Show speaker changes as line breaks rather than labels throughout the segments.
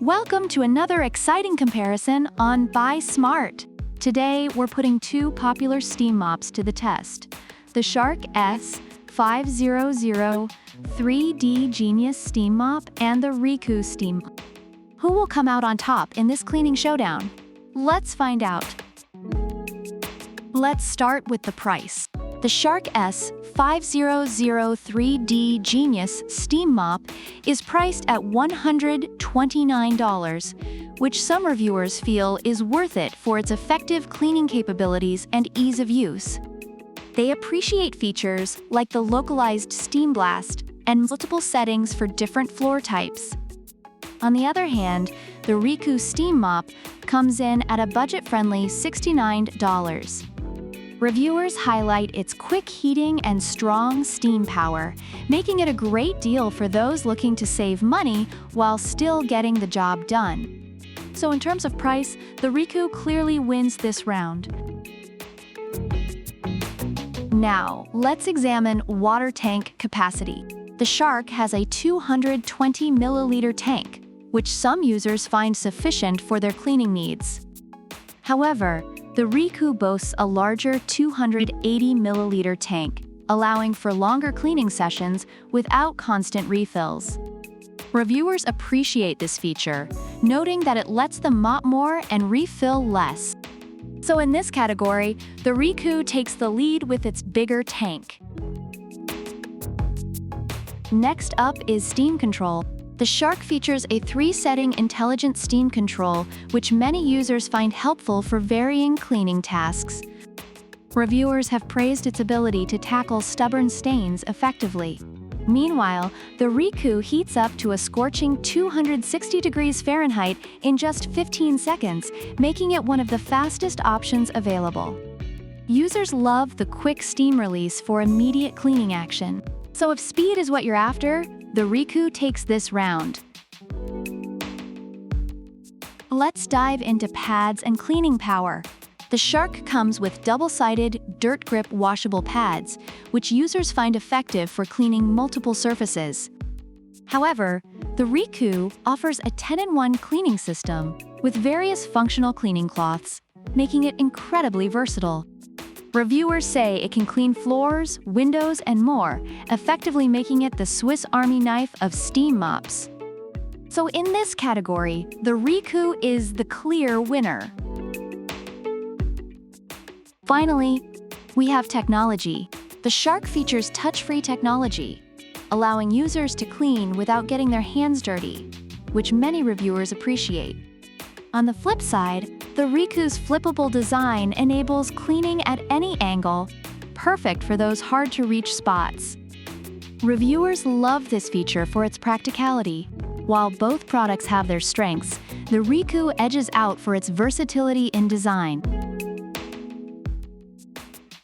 Welcome to another exciting comparison on Buy Smart. Today, we're putting two popular steam mops to the test: the Shark S5003D Genius Steam Mop and the REECOO Steam Mop. Who will come out on top in this cleaning showdown? Let's find out. Let's start with the price. The Shark S5003D Genius Steam Mop is priced at $129, which some reviewers feel is worth it for its effective cleaning capabilities and ease of use. They appreciate features like the localized steam blast and multiple settings for different floor types. On the other hand, the REECOO Steam Mop comes in at a budget-friendly $69. Reviewers highlight its quick heating and strong steam power, making it a great deal for those looking to save money while still getting the job done. So in terms of price, the REECOO clearly wins this round. Now, let's examine water tank capacity. The Shark has a 220 milliliter tank, which some users find sufficient for their cleaning needs. However, the REECOO boasts a larger 280 milliliter tank, allowing for longer cleaning sessions without constant refills. Reviewers appreciate this feature, noting that it lets them mop more and refill less. So in this category, the REECOO takes the lead with its bigger tank. Next up is steam control. The Shark features a 3-setting intelligent steam control, which many users find helpful for varying cleaning tasks. Reviewers have praised its ability to tackle stubborn stains effectively. Meanwhile, the REECOO heats up to a scorching 260 degrees Fahrenheit in just 15 seconds, making it one of the fastest options available. Users love the quick steam release for immediate cleaning action. So if speed is what you're after, the REECOO takes this round. Let's dive into pads and cleaning power. The Shark comes with double-sided, dirt-grip washable pads, which users find effective for cleaning multiple surfaces. However, the REECOO offers a 10-in-1 cleaning system with various functional cleaning cloths, making it incredibly versatile. Reviewers say it can clean floors, windows, and more, effectively making it the Swiss Army knife of steam mops. So in this category, the REECOO is the clear winner. Finally, we have technology. The Shark features touch-free technology, allowing users to clean without getting their hands dirty, which many reviewers appreciate. On the flip side, the REECOO's flippable design enables cleaning at any angle, perfect for those hard-to-reach spots. Reviewers love this feature for its practicality. While both products have their strengths, the REECOO edges out for its versatility in design.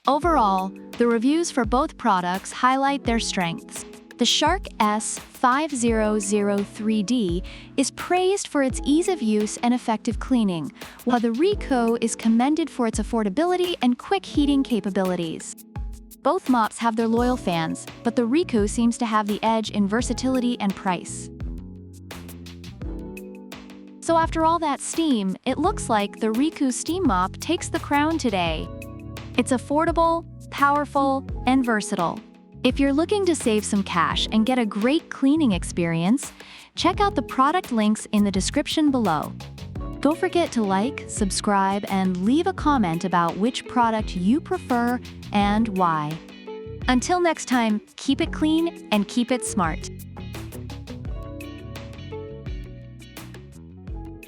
Overall, the reviews for both products highlight their strengths. The Shark S5003D is praised for its ease of use and effective cleaning, while the REECOO is commended for its affordability and quick heating capabilities. Both mops have their loyal fans, but the REECOO seems to have the edge in versatility and price. So after all that steam, it looks like the REECOO Steam Mop takes the crown today. It's affordable, powerful, and versatile. If you're looking to save some cash and get a great cleaning experience, check out the product links in the description below. Don't forget to like, subscribe, and leave a comment about which product you prefer and why. Until next time, keep it clean and keep it smart.